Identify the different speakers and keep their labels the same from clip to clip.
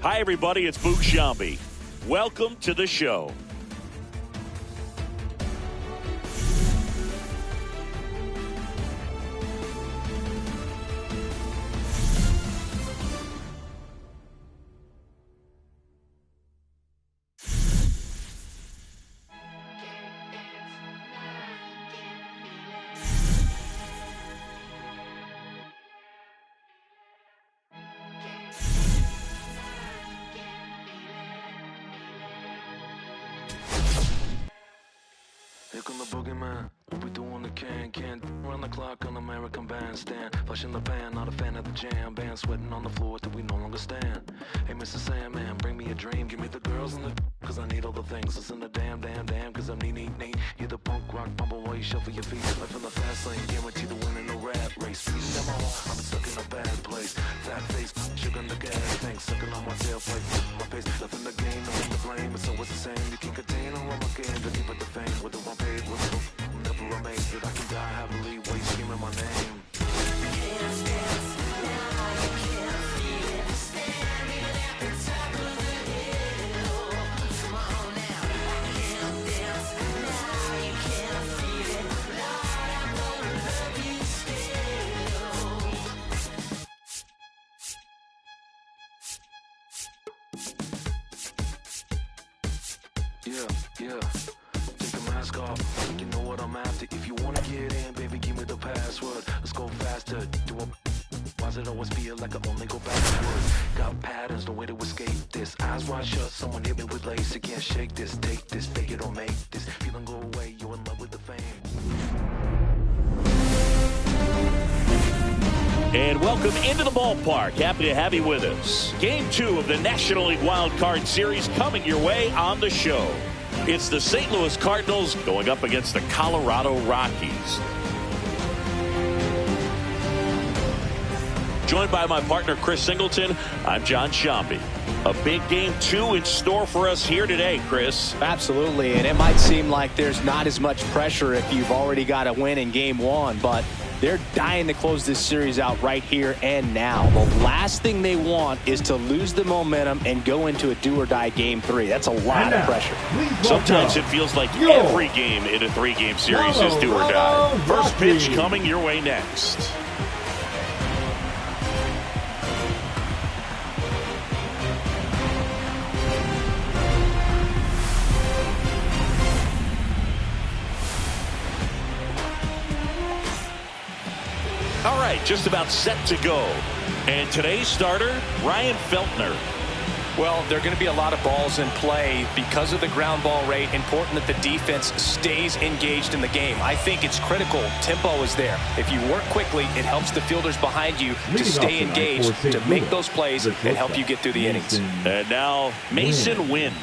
Speaker 1: Hi, everybody. It's Boog Sciambi. Welcome to the show.
Speaker 2: Here come the boogeyman, what we do on the can't run the clock on American Bandstand. Flush in the pan, not a fan of the jam band, sweating on the floor till we no longer stand. Hey Mr. Sandman, bring me a dream, give me the girls in the cause I need all the things. Listen to damn, cause I'm neat. You're the punk rock bumble while you shuffle your feet. Life in the fast lane, guarantee to win in a rat race. Speeding them all, I've been stuck in a bad place. Fat face, sugar in the gas tank, sucking on my tailpipe. My pace, left in the game, no one to blame. It's always the same, you can't contain all of my game, to keep it the fame. With the one paid, with the I'm never amazed that I can die happily while you screaming my name. Yeah. Take the mask off, you know what I'm after. If you wanna get in, baby, give me the password. Let's go faster. Why does it always feel like I only go backwards? Got patterns, no way to escape this. Eyes wide shut, someone hit me with lace. You can't shake this, take this, fake it or make this. Feeling go away, you're in love with the fame.
Speaker 1: And welcome into the ballpark. Happy to have you with us. Game 2 of the National League Wild Card Series coming your way on the show. It's the St. Louis Cardinals going up against the Colorado Rockies. Joined by my partner, Chris Singleton, I'm John Sciambi. A big Game 2 in store for us here today, Chris.
Speaker 3: Absolutely, and it might seem like there's not as much pressure if you've already got a win in Game 1, but they're dying to close this series out right here and now. The last thing they want is to lose the momentum and go into a do-or-die Game 3. That's a lot of pressure.
Speaker 1: Sometimes it feels like every game in a 3-game series is do or die. First pitch coming your way next. All right, just about set to go. And today's starter, Ryan Feltner.
Speaker 4: Well, there are going to be a lot of balls in play because of the ground ball rate. Important that the defense stays engaged in the game. I think it's critical. Tempo is there. If you work quickly, it helps the fielders behind you to stay engaged, to make those plays and help you get through the innings.
Speaker 1: And now, Masyn Winn.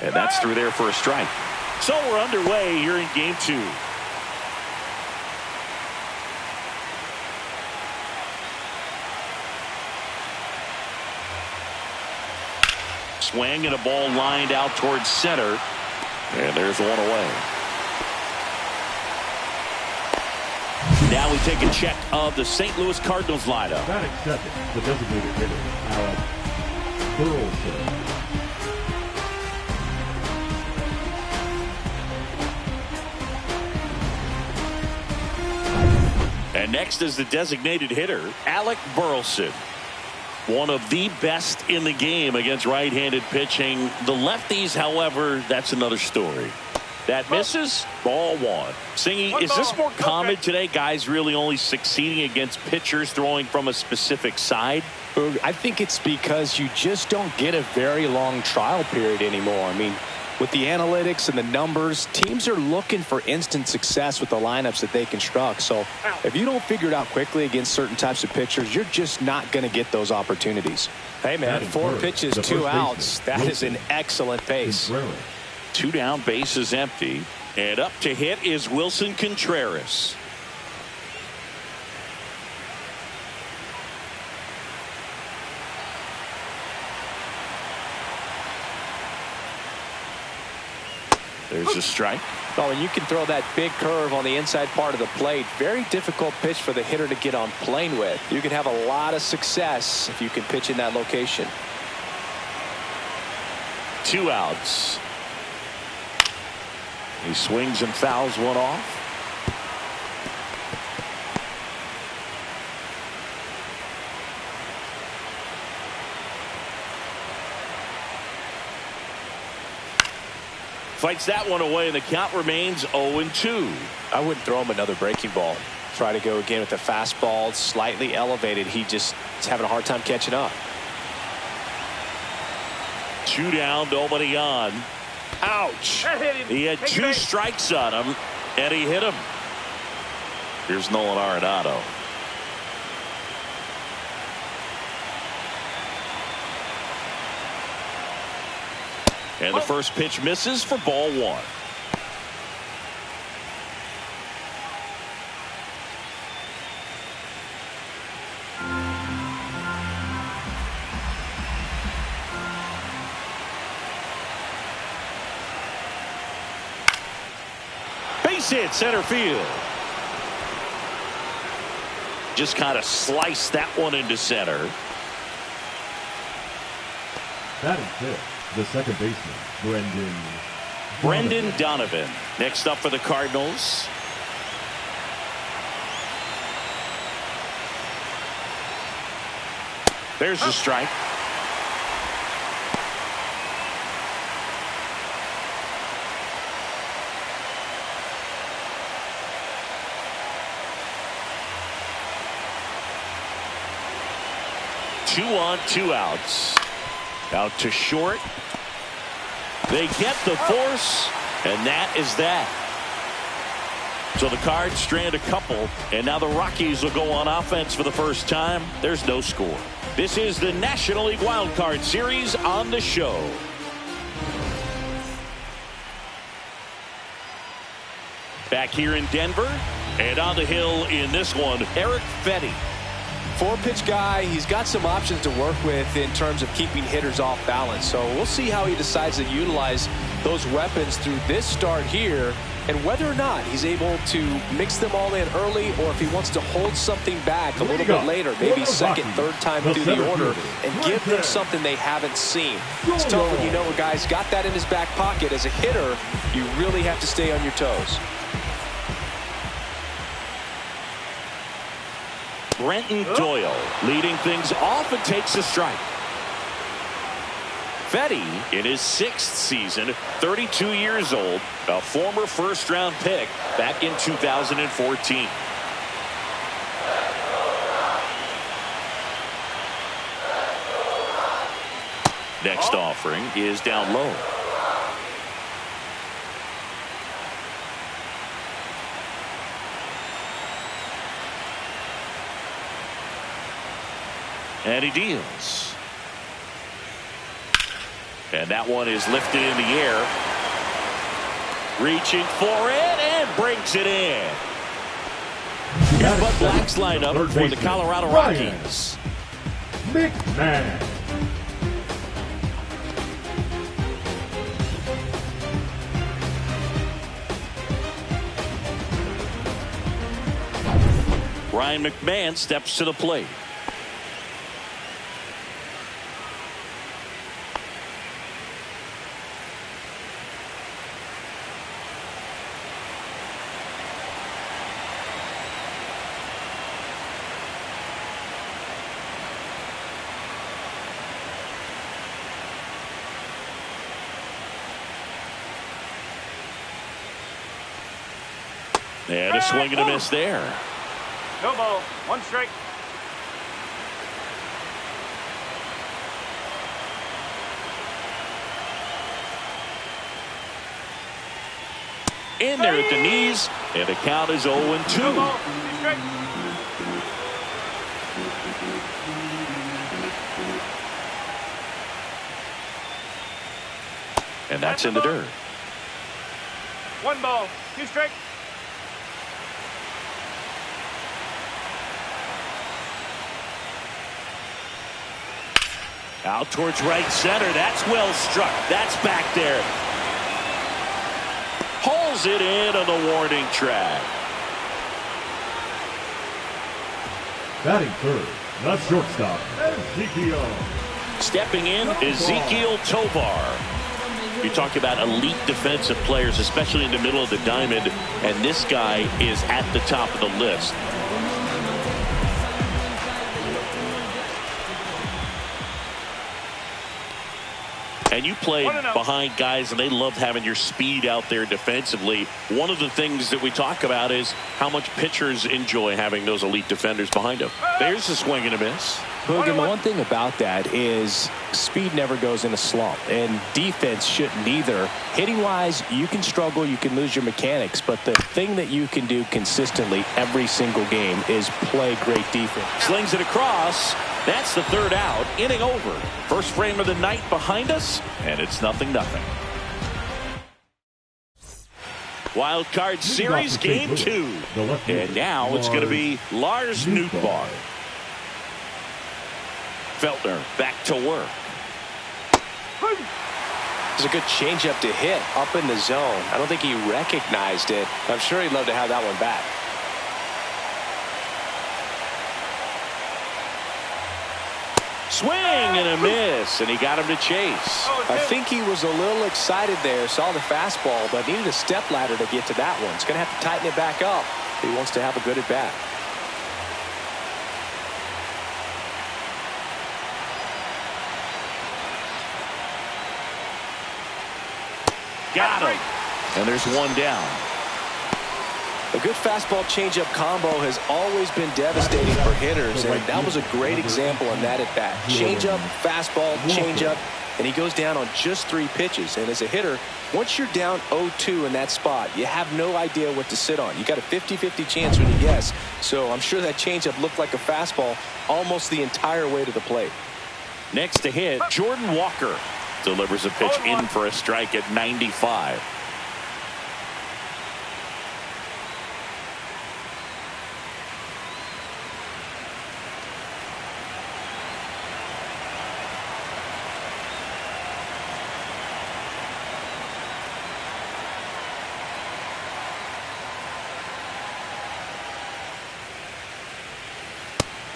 Speaker 1: And that's through there for a strike. So we're underway here in game 2. Swing and a ball lined out towards center. And there's one away. Now we take a check of the St. Louis Cardinals lineup.
Speaker 5: Batting second, the designated hitter, Alec Burleson.
Speaker 1: And next is the designated hitter, Alec Burleson. One of the best in the game against right-handed pitching. The lefties, however, that's another story. That misses, ball 1. Singy, is this more common today? Guys really only succeeding against pitchers throwing from a specific side?
Speaker 3: I think it's because you just don't get a very long trial period anymore. I mean, with the analytics and the numbers, teams are looking for instant success with the lineups that they construct. So if you don't figure it out quickly against certain types of pitchers, you're just not going to get those opportunities. Hey, man, 4 pitches, 2 outs. That is an excellent pace.
Speaker 1: 2 down, base is empty. And up to hit is Wilson Contreras. There's a strike.
Speaker 3: Oh, and you can throw that big curve on the inside part of the plate. Very difficult pitch for the hitter to get on plane with. You can have a lot of success if you can pitch in that location.
Speaker 1: 2 outs. He swings and fouls one off. Fights that one away, and the count remains 0-2.
Speaker 3: I wouldn't throw him another breaking ball. Try to go again with the fastball, slightly elevated. He just is having a hard time catching up.
Speaker 1: 2 down, nobody on. Ouch. He had 2 strikes on him, and he hit him. Here's Nolan Arenado. And the first pitch misses for ball 1. Base hit, center field. Just kind of sliced that one into center.
Speaker 5: Batting fifth, the second baseman,
Speaker 1: Brendan Donovan. Next up for the Cardinals. There's the strike. Two on, 2 outs. Out to short. They get the force, and that is that. So the Cards strand a couple, and now the Rockies will go on offense for the first time. There's no score. This is the National League Wild Card Series on the show. Back here in Denver, and on the hill in this one, Erick Fedde.
Speaker 3: 4-pitch guy. He's got some options to work with in terms of keeping hitters off balance. So we'll see how he decides to utilize those weapons through this start here, and whether or not he's able to mix them all in early, or if he wants to hold something back a little bit later, maybe second, third time through the order, and give them something they haven't seen. It's tough when you know a guy's got that in his back pocket. As a hitter, you really have to stay on your toes.
Speaker 1: Brenton Doyle leading things off and takes a strike. Fedde in his 6th season, 32 years old, a former first-round pick back in 2014. Next offering is down low. And he deals. And that one is lifted in the air. Reaching for it and brings it in. Here's Bud Black's lineup for the Colorado Rockies.
Speaker 5: McMahon.
Speaker 1: Ryan McMahon steps to the plate. And a swing and a miss there.
Speaker 6: No ball. 1 strike.
Speaker 1: In there at the knees, and the count is 0-2.
Speaker 6: No ball. 2 strike.
Speaker 1: And that's in the dirt.
Speaker 6: 1 ball. 2 strike.
Speaker 1: Out towards right center. That's well struck. That's back there. Pulls it in on the warning track.
Speaker 5: Batting third, the shortstop, Ezekiel.
Speaker 1: Stepping in, Ezekiel Tovar. You talk about elite defensive players, especially in the middle of the diamond, and this guy is at the top of the list. And you played behind guys, and they loved having your speed out there defensively. One of the things that we talk about is how much pitchers enjoy having those elite defenders behind them. There's a swing and a miss.
Speaker 3: Hogan, the one thing about that is speed never goes in a slump, and defense shouldn't either. Hitting-wise, you can struggle, you can lose your mechanics, but the thing that you can do consistently every single game is play great defense.
Speaker 1: Slings it across. That's the 3rd out. Inning over. First frame of the night behind us, and it's 0-0. Wild Card Series Game 2. And now it's going to be Lars Nootbaar. Feltner back to work.
Speaker 3: It's a good changeup to hit up in the zone. I don't think he recognized it. I'm sure he'd love to have that one back.
Speaker 1: Swing and a miss, and he got him to chase.
Speaker 3: I think he was a little excited there, saw the fastball, but needed a step ladder to get to that one. He's going to have to tighten it back up if he wants to have a good at bat.
Speaker 1: Got him. And there's 1 down.
Speaker 3: A good fastball changeup combo has always been devastating for hitters, and that was a great example in that at bat. Changeup, fastball, changeup, and he goes down on just 3 pitches. And as a hitter, once you're down 0-2 in that spot, you have no idea what to sit on. You got a 50-50 chance when you guess. So I'm sure that changeup looked like a fastball almost the entire way to the plate.
Speaker 1: Next to hit, Jordan Walker delivers a pitch in for a strike at 95.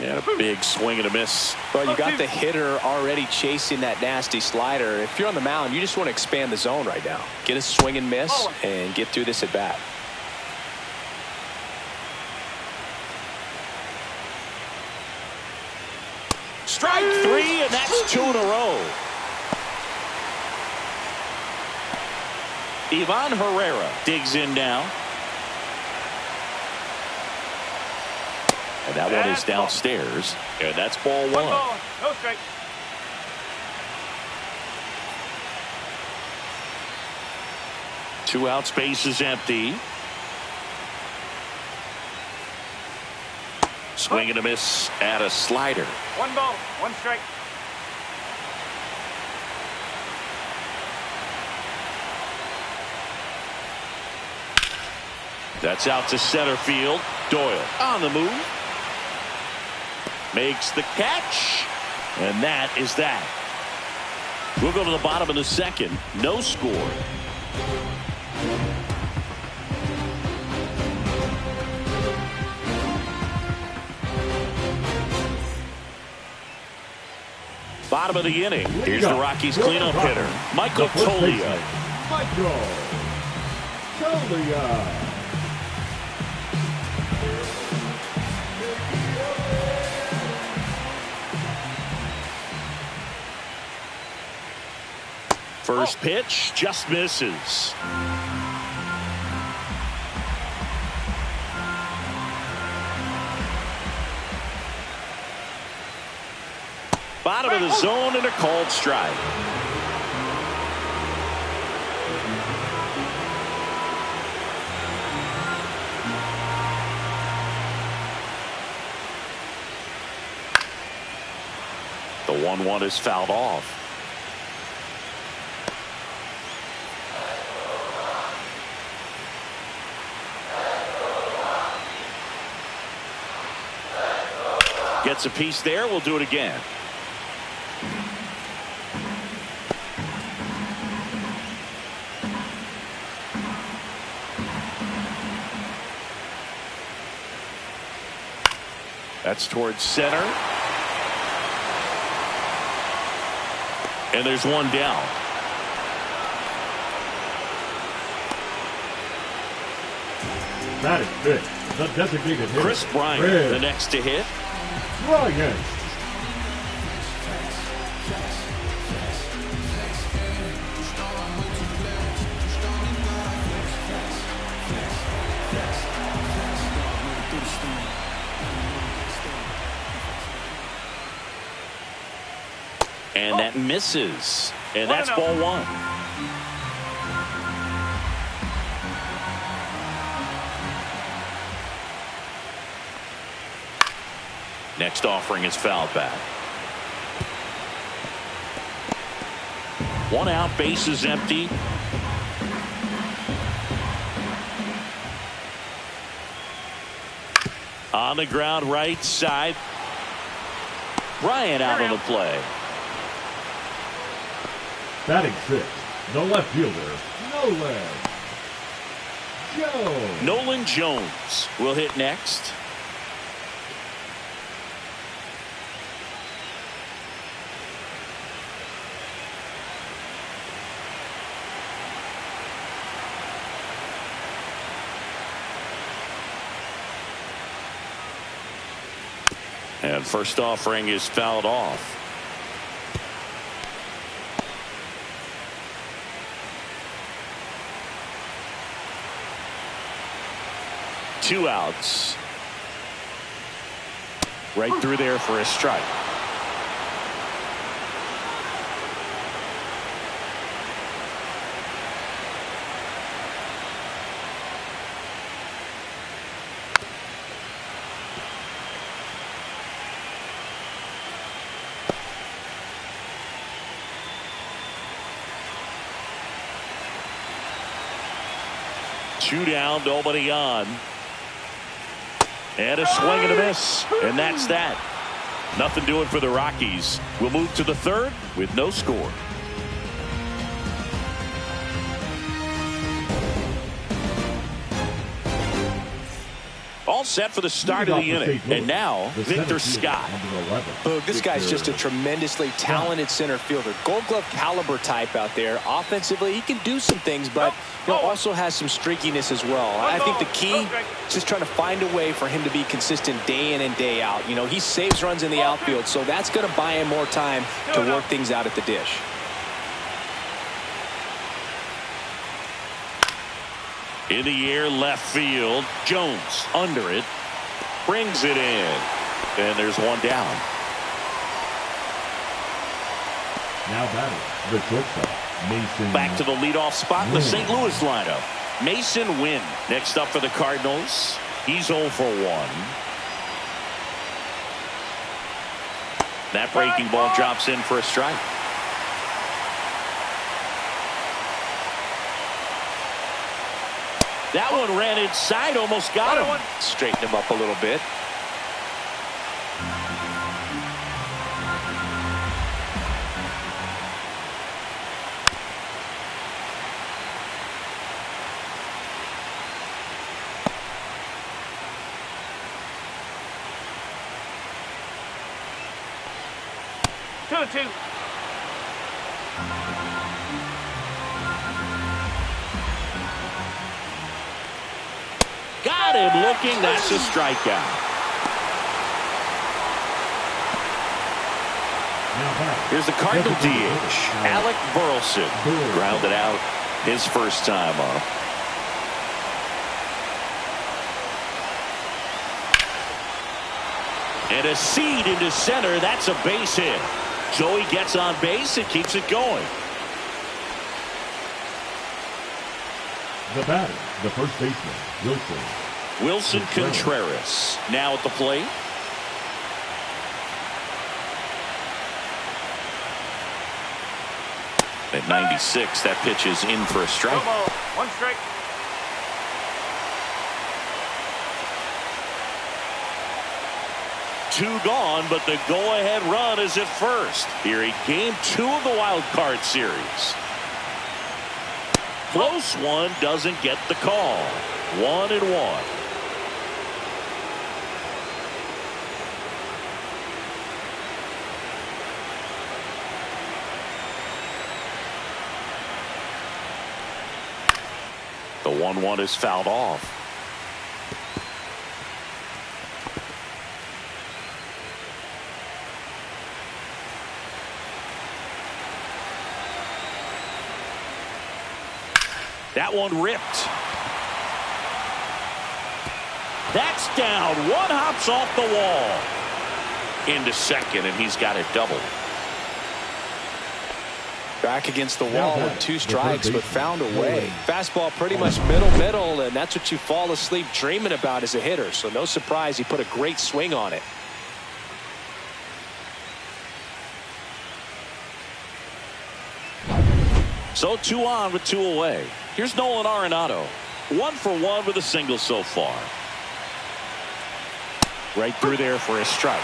Speaker 1: And a big swing and a miss.
Speaker 3: Well, you got the hitter already chasing that nasty slider. If you're on the mound, you just want to expand the zone right now. Get a swing and miss and get through this at bat.
Speaker 1: Strike 3, and that's 2 in a row. Ivan Herrera digs in now. And that one is downstairs. And that's ball 1.
Speaker 6: Ball. No strike.
Speaker 1: Two out, space is empty. Swing and a miss at a slider.
Speaker 6: 1 ball. 1 strike.
Speaker 1: That's out to center field. Doyle on the move. Makes the catch. And that is that. We'll go to the bottom of the second. No score. Bottom of the inning. Here's the Rockies cleanup hitter, Michael Toglia.
Speaker 5: Michael Toglia.
Speaker 1: First pitch just misses. Bottom of the zone and a called strike. The 1-1 is fouled off. Gets a piece there. We'll do it again. That's towards center. And there's one down.
Speaker 5: That is big. The designated hitter,
Speaker 1: Chris Bryant, the next to hit.
Speaker 5: Bryant.
Speaker 1: And that misses. And that's ball one. Next offering is fouled back. One out, base is empty. On the ground, right side. Bryant out on the play.
Speaker 5: Batting sixth, the left fielder, Nolan Jones.
Speaker 1: Nolan Jones will hit next. And first offering is fouled off. Two outs. Right through there for a strike. Two down, nobody on. And a swing and a miss. And that's that. Nothing doing for the Rockies. We'll move to the third with no score. All set for the start of the inning. And now, Victor Scott.
Speaker 3: Boog, this guy's just a tremendously talented center fielder. Gold Glove caliber type out there. Offensively, he can do some things, but also has some streakiness as well. I think the key is just trying to find a way for him to be consistent day in and day out. You know, he saves runs in the outfield, so that's going to buy him more time to work things out at the dish.
Speaker 1: In the air, left field. Jones under it. Brings it in. And there's one down.
Speaker 5: Now batting, the shortstop, Mason.
Speaker 1: Back to the leadoff spot in the St. Louis lineup. Mason Wynn next up for the Cardinals. He's 0 for 1. That breaking ball drops in for a strike. That one ran inside, almost got him.
Speaker 4: Straighten him up a little bit.
Speaker 6: Two.
Speaker 1: Got him looking. That's a strikeout. Here's the Cardinal DH, Alec Burleson. Grounded out his first time up. And a seed into center. That's a base hit. Joey gets on base and keeps it going.
Speaker 5: The batter, the first baseman,
Speaker 1: Wilson Contreras now at the plate. At 96, that pitch is in for a strike.
Speaker 6: No ball. One strike.
Speaker 1: Two gone, but the go-ahead run is at first. Here in Game 2 of the Wild Card Series. Close one, doesn't get the call. 1-1. The 1-1 is fouled off. That one ripped. That's down. One hops off the wall. Into second, and he's got it doubled.
Speaker 3: Back against the wall with 2 strikes, but found a way. Fastball pretty much middle, and that's what you fall asleep dreaming about as a hitter. So no surprise he put a great swing on it.
Speaker 1: So 2 on with 2 away. Here's Nolan Arenado. 1 for 1 with a single so far. Right through there for a strike.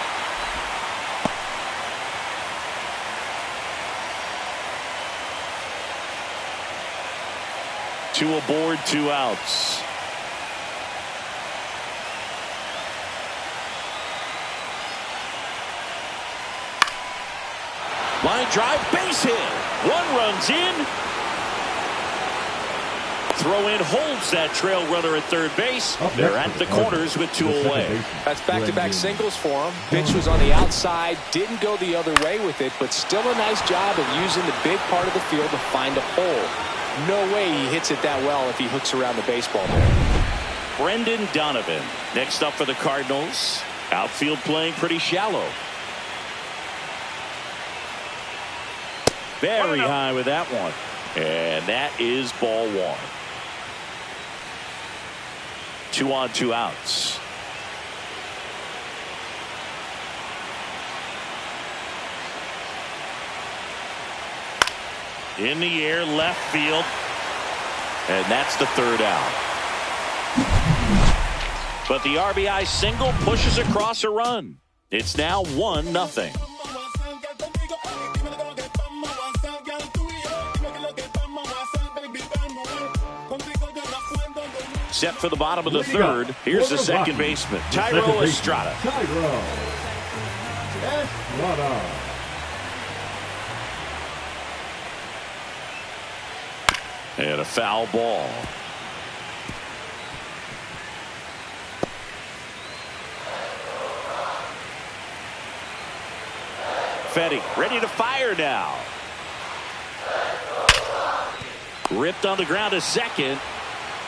Speaker 1: Two aboard, 2 outs. Line drive, base hit. 1 runs in. Throw in holds that trail runner at third base. They're at the corners with 2 away.
Speaker 3: That's back-to-back singles for him. Pitch was on the outside, didn't go the other way with it, but still a nice job of using the big part of the field to find a hole. No way he hits it that well if he hooks around the baseball there.
Speaker 1: Brendan Donovan next up for the Cardinals. Outfield playing pretty shallow. Very high with that one. And that is ball 1. 2 on, 2 outs. In the air, left field. And that's the 3rd out. But the RBI single pushes across a run. It's now 1-0. Set for the bottom of the 3rd. Here's the second baseman, Thairo Estrada. And a foul ball. Fetty ready to fire now. Ripped on the ground to second.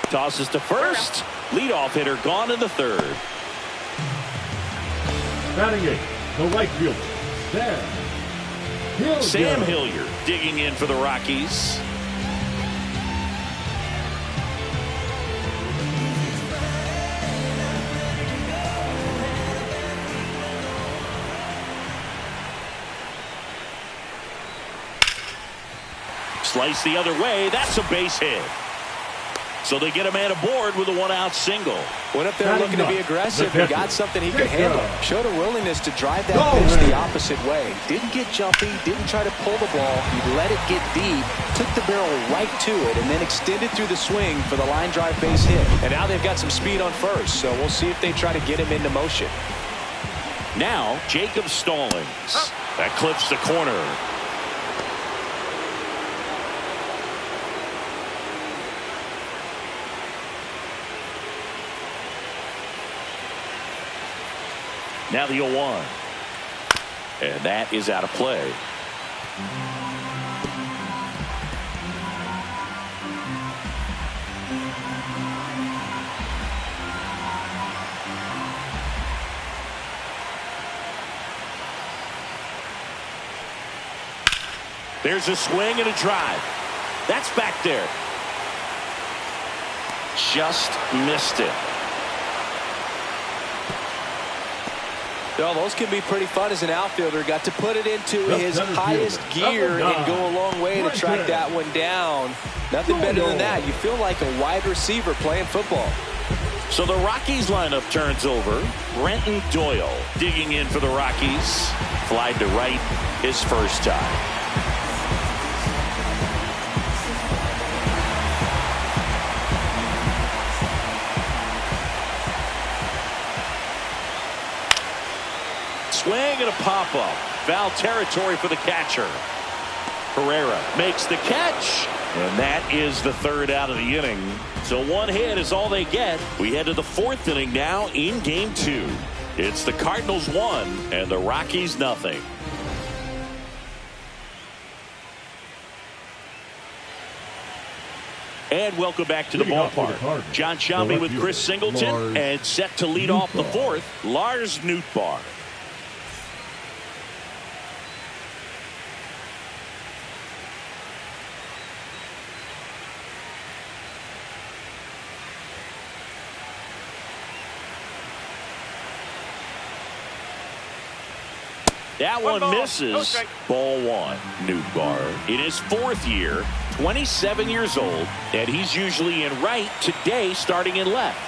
Speaker 1: Tosses to first. Leadoff hitter gone in the 3rd.
Speaker 5: Batting 8, the right fielder,
Speaker 1: Sam Hilliard digging in for the Rockies. Slice the other way. That's a base hit. So they get a man aboard with a one-out single.
Speaker 3: Went up there looking to be aggressive and got something he could handle. Showed a willingness to drive that pitch the opposite way. Didn't get jumpy, didn't try to pull the ball. He let it get deep, took the barrel right to it, and then extended through the swing for the line drive base hit. And now they've got some speed on first, so we'll see if they try to get him into motion.
Speaker 1: Now, Jacob Stallings. That clips the corner. Now the 0-1. And that is out of play. There's a swing and a drive. That's back there. Just missed it.
Speaker 3: Well, those can be pretty fun as an outfielder. Got to put it into his highest gear and go a long way to track that one down. Nothing better than that. You feel like a wide receiver playing football.
Speaker 1: So the Rockies lineup turns over. Brenton Doyle digging in for the Rockies. Flied to right his first time. Swing and a pop-up. Foul territory for the catcher. Herrera makes the catch. And that is the third out of the inning. So one hit is all they get. We head to the fourth inning now in game 2. It's the Cardinals 1 and the Rockies nothing. And welcome back to the ballpark. John Shelby with Chris Singleton and set to lead off the fourth, Lars Nootbaar. That one misses. Ball 1. Nootbaar in his fourth year, 27 years old, and he's usually in right, today starting in left.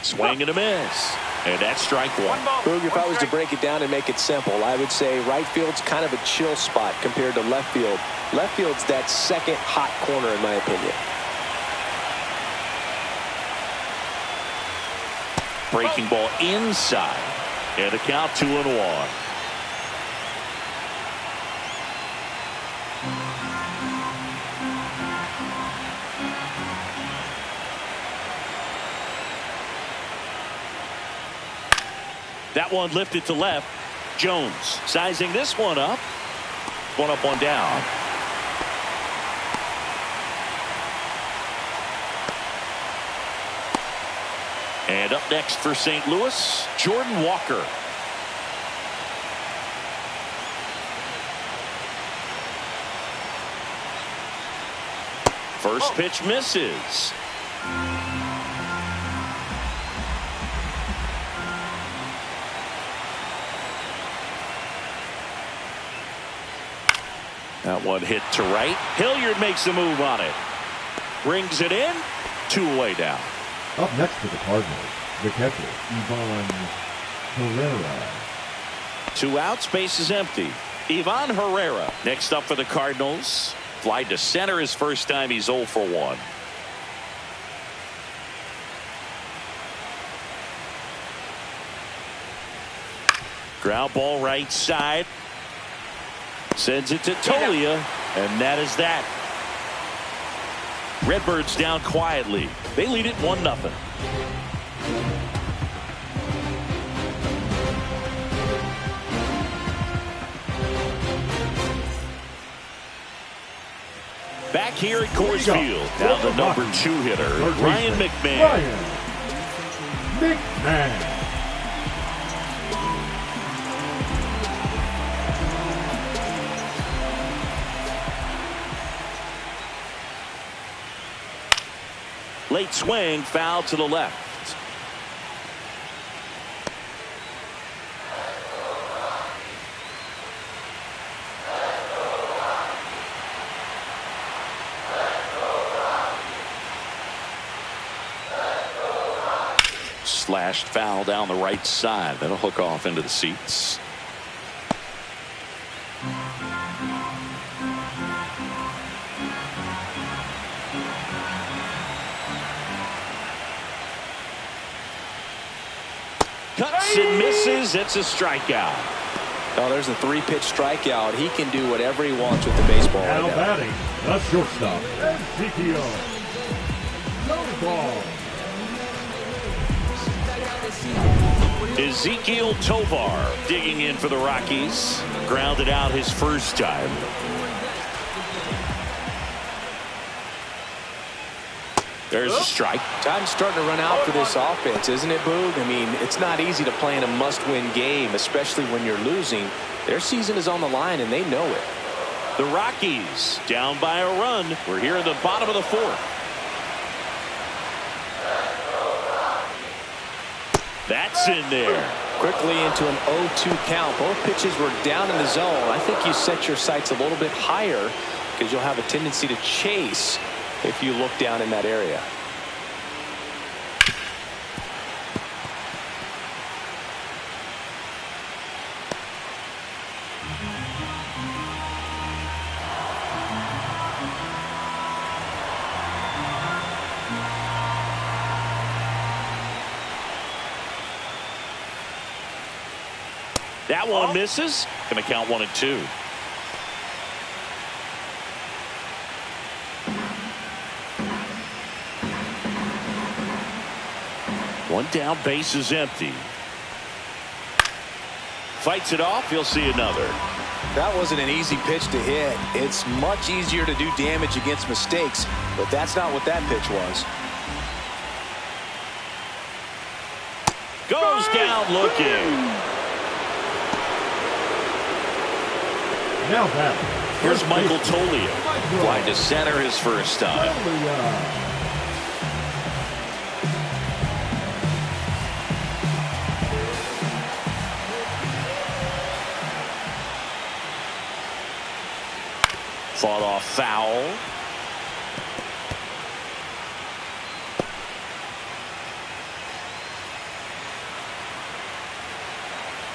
Speaker 1: Swing and a miss. And that's strike 1.
Speaker 3: Boog, if I was to break it down and make it simple, I would say right field's kind of a chill spot compared to left field. Left field's that second hot corner in my opinion.
Speaker 1: Breaking ball inside. And a count 2-1. That one lifted to left. Jones sizing this one up. One up, one down. And up next for St. Louis, Jordan Walker. First pitch misses. That one hit to right. Hilliard makes the move on it. Brings it in. 2 away now.
Speaker 5: Up next for the Cardinals, the catcher, Ivan Herrera.
Speaker 1: 2 outs, base is empty. Ivan Herrera next up for the Cardinals. Fly to center his first time. He's 0 for 1. Ground ball right side. Sends it to Tolia, and that is that. Redbirds down quietly. They lead it 1-0. Back here at Coors Field, now the number 2 hitter, Ryan McMahon. Late swing, foul to the left. Slashed foul down the right side. That'll hook off into the seats. Cuts and misses. It's a strikeout.
Speaker 3: Oh, there's a 3-pitch strikeout. He can do whatever he wants with the baseball
Speaker 5: Now
Speaker 3: right now.
Speaker 5: batting, the shortstop, Ezekiel Tovar.
Speaker 1: Ezekiel Tovar digging in for the Rockies. Grounded out his first time. There's a strike.
Speaker 3: Time's starting to run out for this offense, isn't it, Boog? I mean, it's not easy to play in a must-win game, especially when you're losing. Their season is on the line, and they know it.
Speaker 1: The Rockies down by a run. We're here in the bottom of the fourth. That's in there.
Speaker 3: Quickly into an 0-2 count. Both pitches were down in the zone. I think you set your sights a little bit higher because you'll have a tendency to chase if you look down in that area.
Speaker 1: That one misses. Going to count 1-2. One down, base is empty. Fights it off. You'll see another.
Speaker 3: That wasn't an easy pitch to hit. It's much easier to do damage against mistakes, but that's not what that pitch was.
Speaker 1: Goes down looking.
Speaker 5: Now batting.
Speaker 1: Here's Michael Toglia. Flying to center his first time. Fought off foul.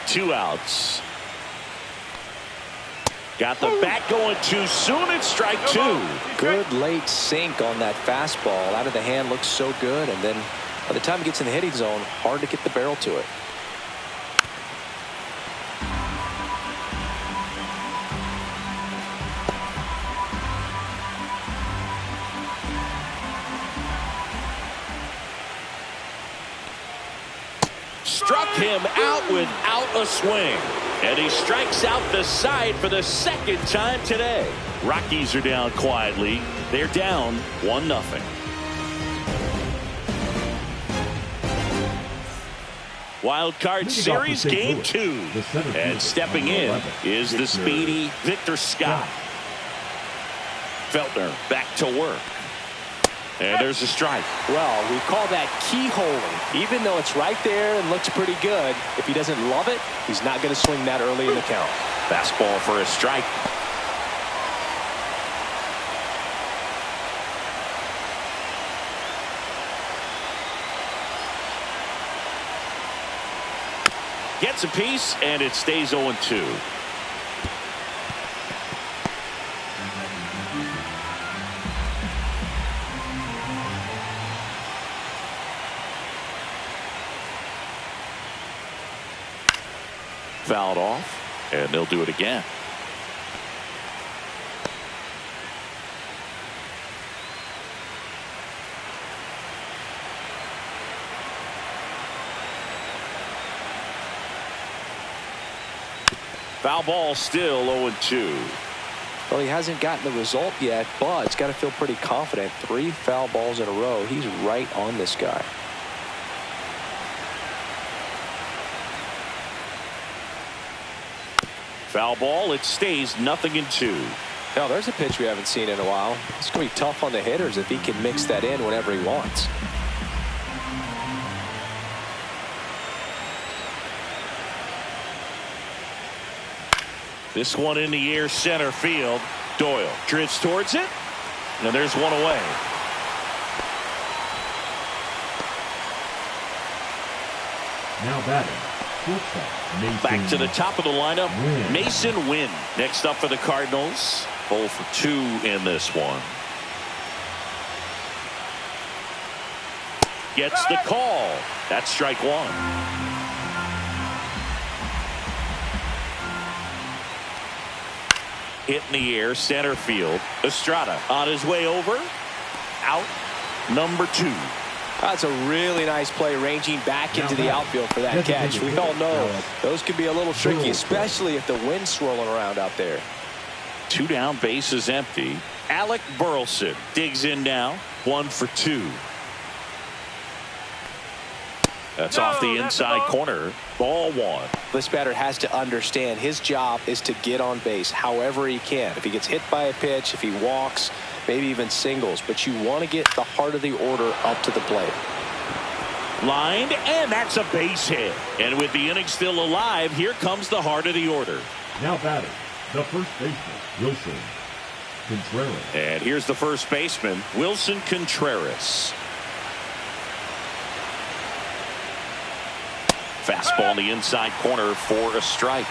Speaker 1: Two outs. Got the bat going too soon. It's strike two.
Speaker 3: Good late sink on that fastball. Out of the hand looks so good, and then by the time it gets in the hitting zone, hard to get the barrel to it.
Speaker 1: Struck him out without a swing. And he strikes out the side for the second time today. Rockies are down quietly. They're down 1-0. Wild Card Series Game 2. And stepping in is the speedy Victor Scott. Feltner back to work. And there's a strike.
Speaker 3: Well, we call that keyholing. Even though it's right there and looks pretty good, if he doesn't love it, he's not going to swing that early in the count.
Speaker 1: Fastball for a strike. Gets a piece, and it stays 0-2. Fouled off, and they'll do it again. Foul ball, still 0-2.
Speaker 3: Well, he hasn't gotten the result yet, but he's got to feel pretty confident. 3 foul balls in a row. He's right on this guy.
Speaker 1: Foul ball, it stays 0-2.
Speaker 3: Now, there's a pitch we haven't seen in a while. It's going to be tough on the hitters if he can mix that in whenever he wants.
Speaker 1: This one in the air, center field. Doyle drifts towards it, and there's one away.
Speaker 5: Now batting, shortstop, Mason
Speaker 1: Back to the top of the lineup,
Speaker 5: Wynn.
Speaker 1: Mason Wynn. Next up for the Cardinals. 0 for 2 in this one. Gets the call. That's strike one. Hit in the air, center field. Estrada on his way over. Out. Number 2.
Speaker 3: That's a really nice play, ranging back into the outfield for that catch. We all know those could be a little tricky, especially if the wind's swirling around out there.
Speaker 1: 2 down, base is empty. Alec Burleson digs in now. 1 for 2. That's off the inside corner. Ball 1.
Speaker 3: This batter has to understand his job is to get on base however he can. If he gets hit by a pitch, if he walks, maybe even singles, but you want to get the heart of the order up to the plate.
Speaker 1: Lined, and that's a base hit. And with the inning still alive, here comes the heart of the order.
Speaker 5: Now batting, the first baseman, Wilson Contreras.
Speaker 1: And here's the first baseman, Wilson Contreras. Fastball in the inside corner for a strike.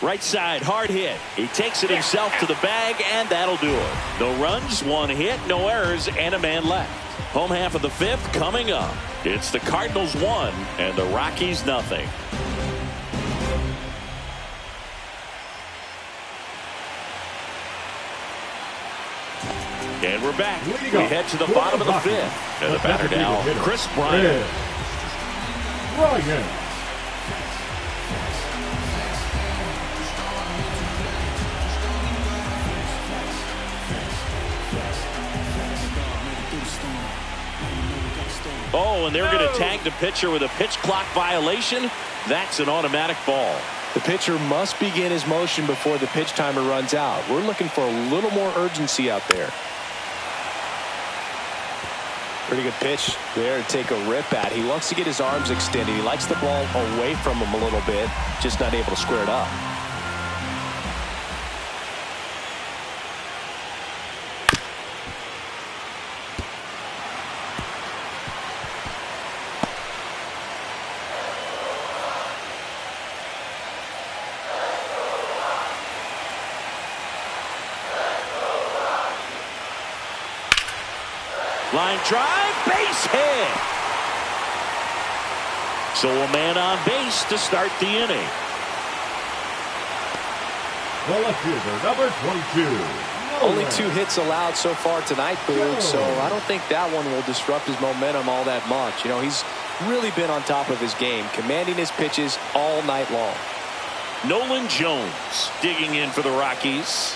Speaker 1: Right side, hard hit. He takes it himself to the bag, and that'll do it. No runs, 1 hit, no errors, and a man left. Home half of the 5th coming up. It's the Cardinals 1 and the Rockies nothing. And we're back. We head to the bottom of the 5th. And the batter now, Chris Bryant.
Speaker 5: Bryant.
Speaker 1: Oh, and they're going to tag the pitcher with a pitch clock violation. That's an automatic ball.
Speaker 3: The pitcher must begin his motion before the pitch timer runs out. We're looking for a little more urgency out there. Pretty good pitch there to take a rip at. He wants to get his arms extended. He likes the ball away from him a little bit, just not able to square it up.
Speaker 1: Line drive, base hit. So a man on base to start the inning.
Speaker 5: The left fielder, number 22.
Speaker 3: Only 2 hits allowed so far tonight, Boog, so I don't think that one will disrupt his momentum all that much. You know, he's really been on top of his game, commanding his pitches all night long.
Speaker 1: Nolan Jones digging in for the Rockies.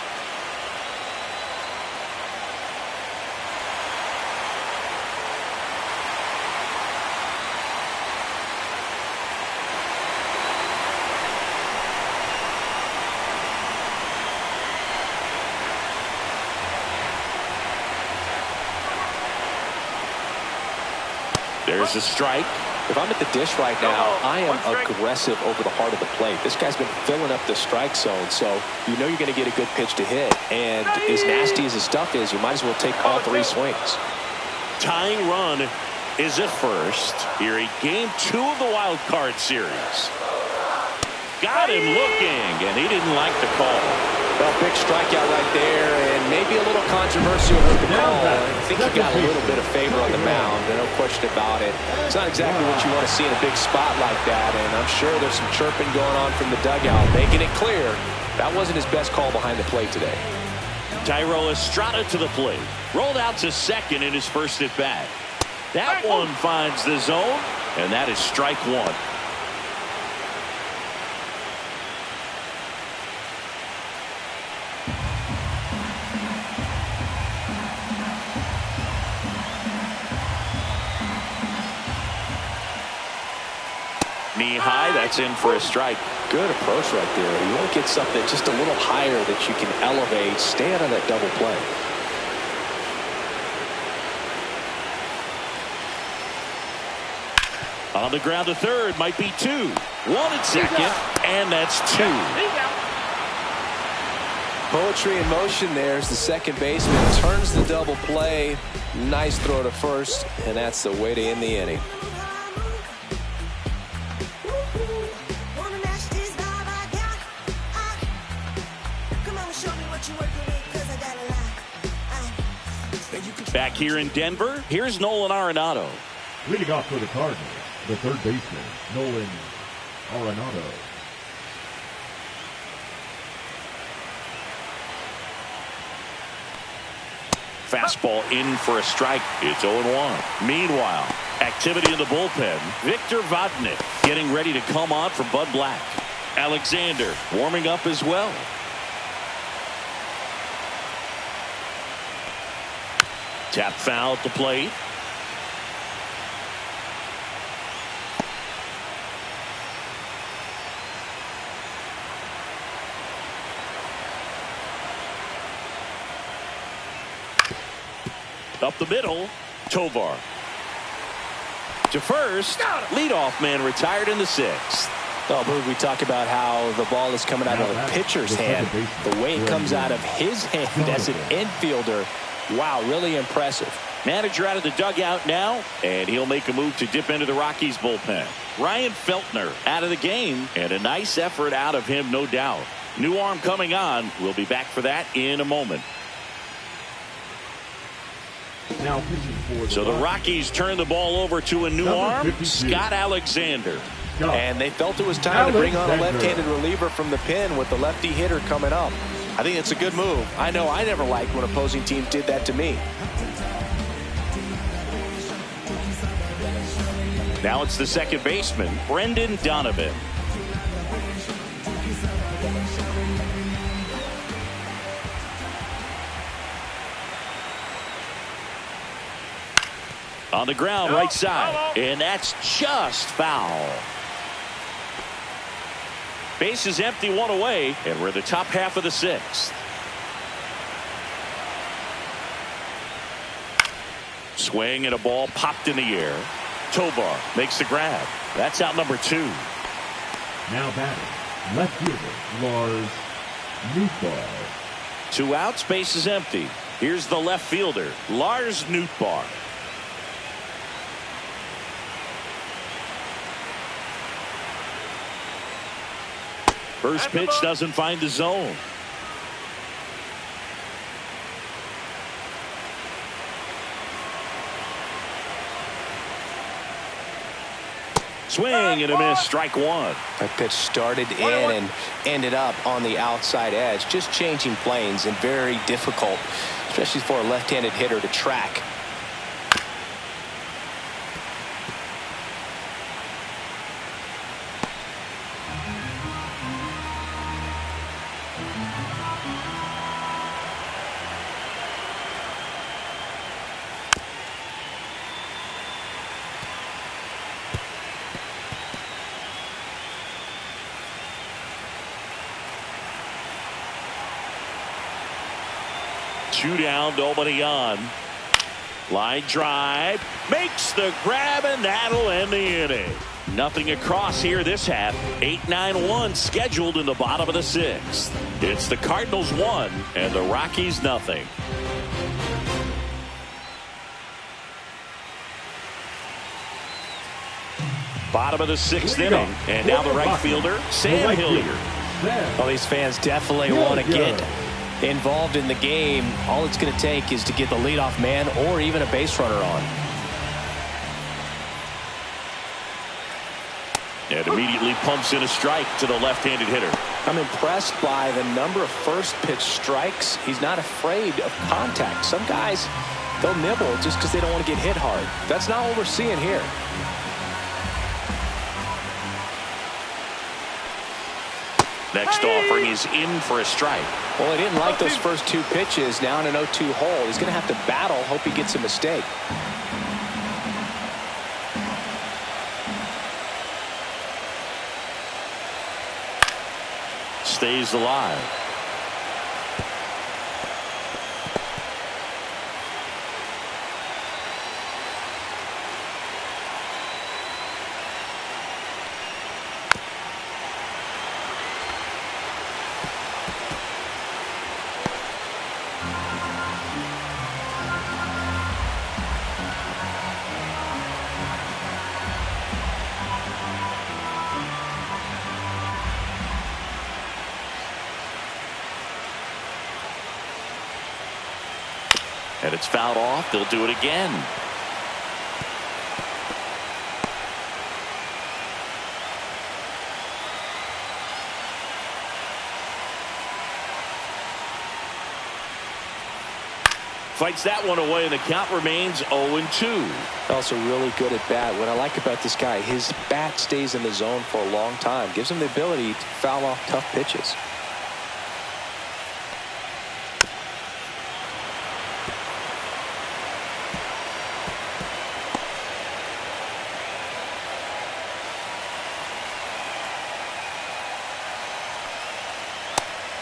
Speaker 1: There's a strike.
Speaker 3: If I'm at the dish right now, I am aggressive over the heart of the plate. This guy's been filling up the strike zone, so you know you're going to get a good pitch to hit. And as nasty as his stuff is, you might as well take all 3 swings.
Speaker 1: Tying run is at first here in Game 2 of the Wild Card Series. Got him looking, and he didn't like the call.
Speaker 3: Well, big strikeout right there, and maybe a little controversial with the call. I think he got a little bit of favor on the mound, no question about it. It's not exactly what you want to see in a big spot like that, and I'm sure there's some chirping going on from the dugout, making it clear that wasn't his best call behind the plate today.
Speaker 1: Thairo Estrada to the plate. Rolled out to second in his first at bat. That one finds the zone, and that is strike 1. Knee high, that's in for a strike.
Speaker 3: Good approach right there. You want to get something just a little higher that you can elevate, stay out of that double play.
Speaker 1: On the ground to third, might be 2. 1 at second, and that's 2.
Speaker 3: Poetry in motion there as the second baseman turns the double play. Nice throw to first, and that's the way to end the inning.
Speaker 1: Back here in Denver, here's Nolan Arenado.
Speaker 5: Leading off for the Cardinals, the third baseman, Nolan Arenado.
Speaker 1: Fastball in for a strike. It's 0-1. Meanwhile, activity in the bullpen. Victor Vodnik getting ready to come on for Bud Black. Alexander warming up as well. Tap foul at the plate. Up the middle, Tovar. To first, leadoff man retired in the 6th.
Speaker 3: Oh, Boog, we talk about how the ball is coming out of the pitcher's hand. The way it comes out of his hand as an infielder, wow, really impressive.
Speaker 1: Manager out of the dugout now, and he'll make a move to dip into the Rockies bullpen. Ryan Feltner out of the game, and a nice effort out of him, no doubt. New arm coming on. We'll be back for that in a moment.
Speaker 5: Now pitching for
Speaker 1: So the Rockies turn the ball over to a new arm,
Speaker 5: 52.
Speaker 1: Scott Alexander.
Speaker 3: And they felt it was time to bring on a left-handed reliever from the pen with the lefty hitter coming up. I think it's a good move. I know I never liked when opposing teams did that to me.
Speaker 1: Now it's the second baseman, Brendan Donovan. On the ground, right side, and that's just foul. Base is empty, 1 away, and we're in the top half of the 6th. Swing and a ball popped in the air. Tovar makes the grab. That's out number 2.
Speaker 5: Now batting, left fielder, Lars Nootbaar.
Speaker 1: 2 outs, base is empty. Here's the left fielder, Lars Nootbaar. First pitch doesn't find the zone. Swing and a miss, strike 1.
Speaker 3: That pitch started in and ended up on the outside edge. Just changing planes and very difficult, especially for a left-handed hitter to track.
Speaker 1: Two down, nobody on. Line drive, makes the grab, and that'll end the inning. Nothing across here this half. 8-9-1 scheduled in the bottom of the 6th. It's the Cardinals 1 and the Rockies nothing. Bottom of the 6th inning, and now the right fielder, Sam Hilliard.
Speaker 3: Well, these fans definitely want to get involved in the game. All it's going to take is to get the leadoff man or even a base runner on.
Speaker 1: And immediately pumps in a strike to the left-handed hitter.
Speaker 3: I'm impressed by the number of first pitch strikes. He's not afraid of contact. Some guys, they'll nibble just because they don't want to get hit hard. That's not what we're seeing here.
Speaker 1: Next offering is in for a strike.
Speaker 3: Well, he didn't like those first 2 pitches. Now in an 0-2 hole, he's going to have to battle, hope he gets a mistake.
Speaker 1: Stays alive. And it's fouled off. They'll do it again. Fights that one away, and the count remains 0-2.
Speaker 3: Also really good at bat. What I like about this guy, his bat stays in the zone for a long time. Gives him the ability to foul off tough pitches.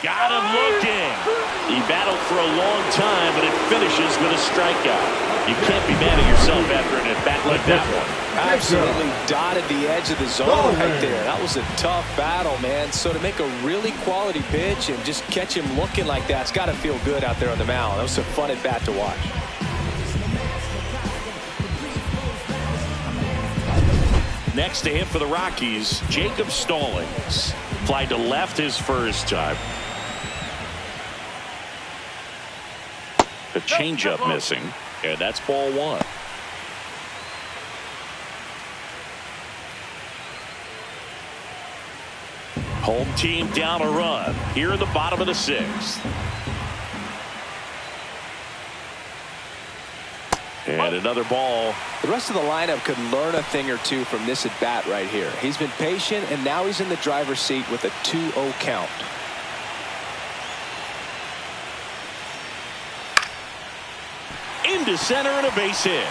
Speaker 1: Got him looking. He battled for a long time, but it finishes with a strikeout. You can't be mad at yourself after an at-bat like that one.
Speaker 3: Absolutely dotted the edge of the zone right there. That was a tough battle, man. So to make a really quality pitch and just catch him looking like that, it's got to feel good out there on the mound. That was a fun at-bat to watch.
Speaker 1: Next to him for the Rockies, Jacob Stallings. Flied to left his first time. The changeup missing, and that's ball one. Home team down a run here in the bottom of the sixth. And another ball.
Speaker 3: The rest of the lineup could learn a thing or two from this at bat right here. He's been patient, and now he's in the driver's seat with a 2-0 count.
Speaker 1: Into center and a base hit.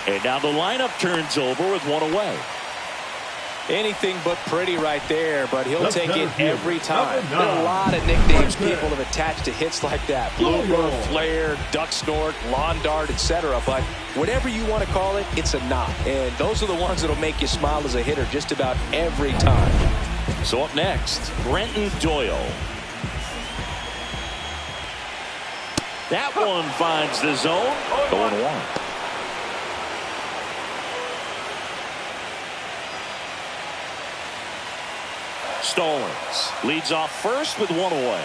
Speaker 1: And now the lineup turns over with one away.
Speaker 3: Anything but pretty right there, but he'll take it every time. There are a lot of nicknames people have attached to hits like that. Blooper, flare, duck snort, lawn dart, etc. But whatever you want to call it, it's a knock. And those are the ones that'll make you smile as a hitter just about every time.
Speaker 1: So up next, Brenton Doyle. That one finds the zone. 0-1. Stallings leads off first with one away.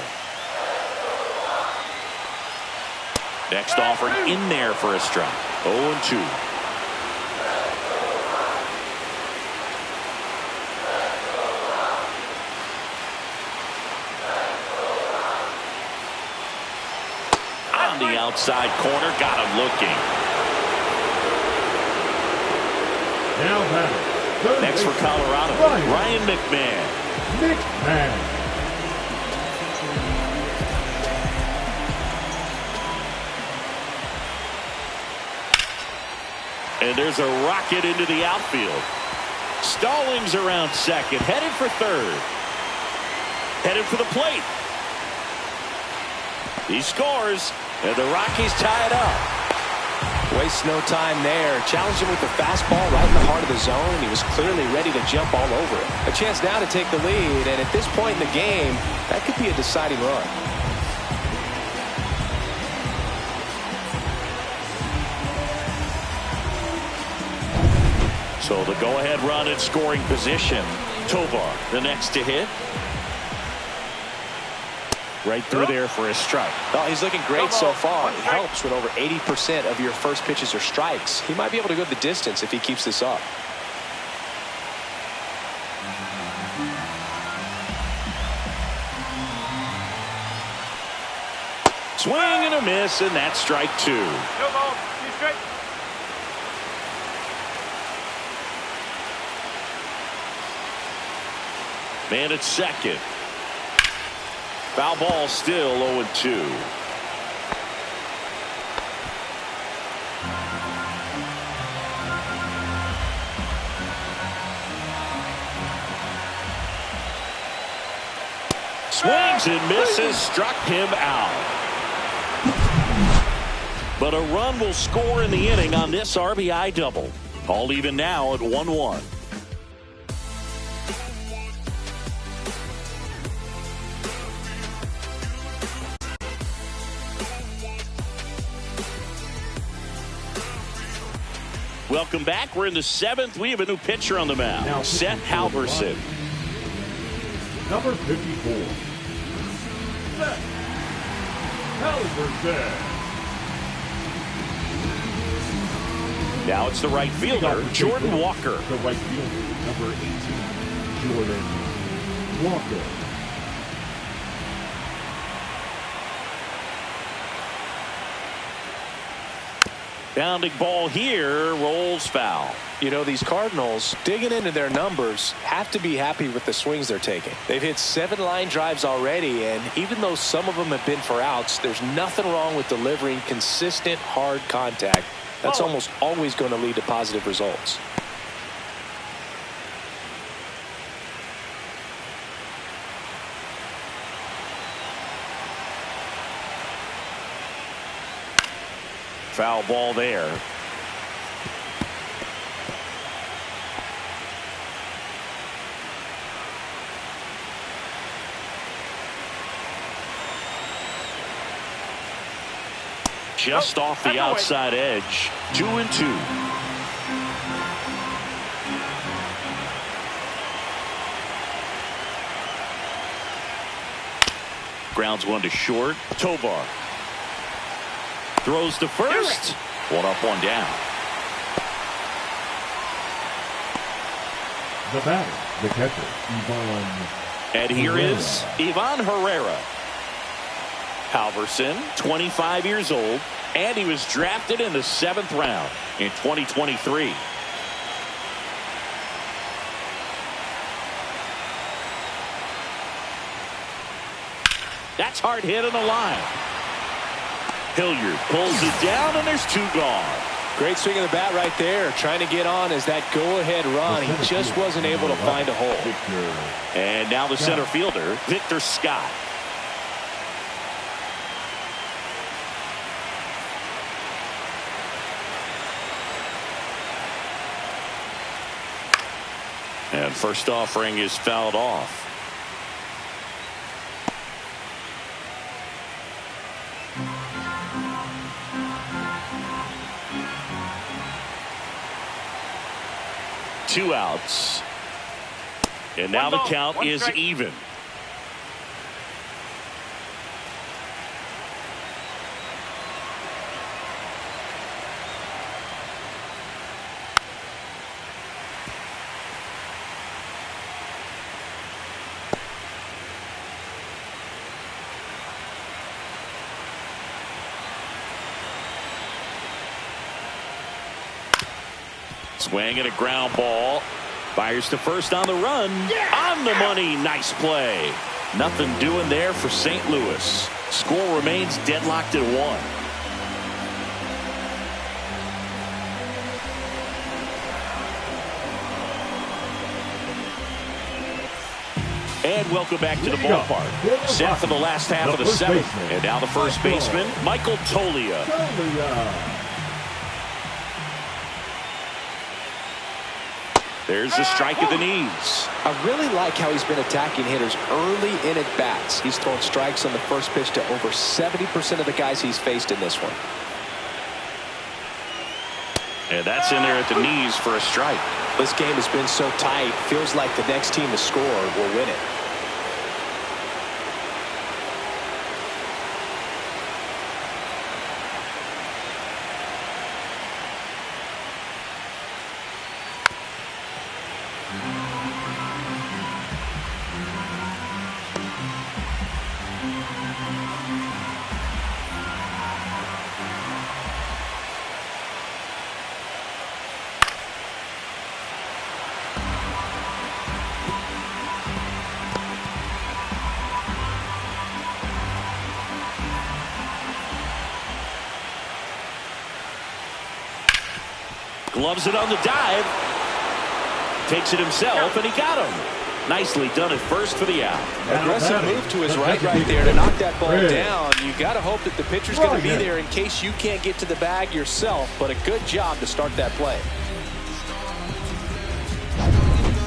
Speaker 1: Next offering in there for a strike. 0-2. On the outside corner, got him looking. Next for Colorado, Ryan McMahon. And there's a rocket into the outfield. Stallings around second, headed for third. Headed for the plate. He scores, and the Rockies tie it up.
Speaker 3: Wastes no time there. Challenged him with the fastball right in the heart of the zone, and he was clearly ready to jump all over it. A chance now to take the lead, and at this point in the game, that could be a deciding run.
Speaker 1: So the go-ahead run in scoring position. Tovar, the next to hit. Right through there for a strike.
Speaker 3: Oh, he's looking great so far. It helps when over 80% of your first pitches are strikes. He might be able to go the distance if he keeps this up.
Speaker 1: Swing and a miss, and that's strike two.
Speaker 6: No ball, 2 strikes.
Speaker 1: Man at second. Foul ball still 0-2. Swings and misses, struck him out. But a run will score in the inning on this RBI double. All even now at 1-1. Welcome back. We're in the 7th. We have a new pitcher on the mound.
Speaker 5: Now,
Speaker 1: Seth Halverson.
Speaker 5: Number 54. Halverson.
Speaker 1: Now it's the right fielder, Jordan Walker.
Speaker 5: The right fielder, number 18, Jordan Walker.
Speaker 1: Bounding ball here, rolls foul.
Speaker 4: You know, these Cardinals, digging into their numbers, have to be happy with the swings they're taking. They've hit 7 line drives already, and even though some of them have been for outs, there's nothing wrong with delivering consistent, hard contact. That's almost always going to lead to positive results.
Speaker 1: Foul ball there. Just off the outside edge. 2-2. Grounds one to short. Tovar throws to first. One up, one down.
Speaker 5: The batter, the catcher, Ivan.
Speaker 1: And here is Ivan Herrera. Halverson, 25 years old, and he was drafted in the 7th round in 2023. That's hard hit on the line. Hilliard pulls it down, and there's 2 gone.
Speaker 4: Great swing of the bat right there, trying to get on as that go-ahead run. He just wasn't able to find a hole.
Speaker 1: And now the center fielder, Victor Scott. And first offering is fouled off. Two outs. And now the count is even. Swing and a ground ball. Fires to first on the run. On the money. Nice play. Nothing doing there for St. Louis. Score remains deadlocked at 1. And welcome back to the ballpark. Set for the last half of the 7th. And now the first baseman, Michael Toglia. There's a strike at the knees.
Speaker 3: I really like how he's been attacking hitters early in at bats. He's thrown strikes on the first pitch to over 70% of the guys he's faced in this one.
Speaker 1: And that's in there at the knees for a strike.
Speaker 3: This game has been so tight. Feels like the next team to score will win it.
Speaker 1: Gloves it on the dive. Takes it himself, and he got him. Nicely done at first for the out.
Speaker 3: Aggressive move to his right there to knock that ball down. You got to hope that the pitcher's going to be there in case you can't get to the bag yourself, but a good job to start that play.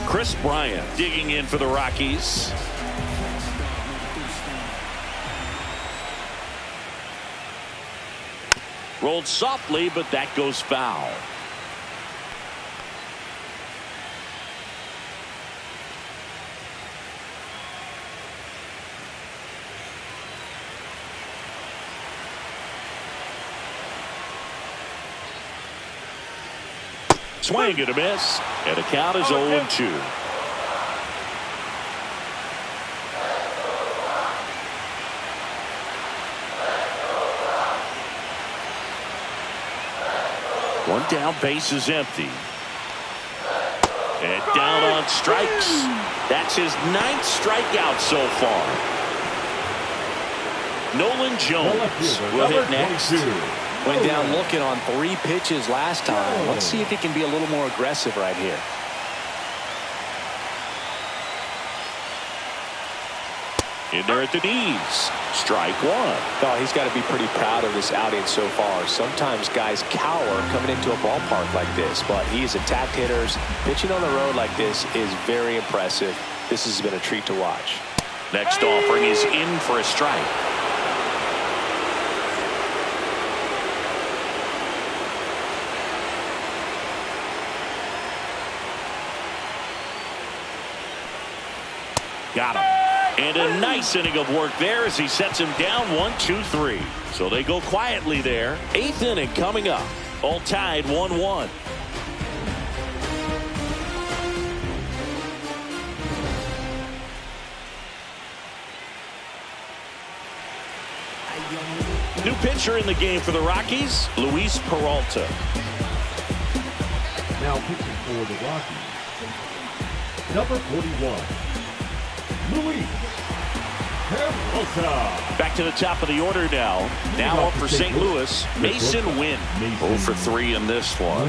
Speaker 1: Chris Bryant digging in for the Rockies. Rolled softly, but that goes foul. Swing and a miss. And the count is 0-2. One down, base is empty. And down on strikes. That's his 9th strikeout so far. Nolan Jones will hit next.
Speaker 3: Went down looking on 3 pitches last time. Let's see if he can be a little more aggressive right here.
Speaker 1: In there at the knees. Strike 1.
Speaker 3: Oh, he's got to be pretty proud of this outing so far. Sometimes guys cower coming into a ballpark like this, but he's attacked hitters. Pitching on the road like this is very impressive. This has been a treat to watch.
Speaker 1: Next offering is in for a strike. Got him. And a nice inning of work there as he sets him down 1-2-3. So they go quietly there. 8th inning coming up. All tied 1-1. New pitcher in the game for the Rockies, Luis Peralta.
Speaker 5: Now pitching for the Rockies, number 41, Luis Peralta.
Speaker 1: Back to the top of the order now. Now up for St. Louis, Mason Wynn. 0 for 3 in this one.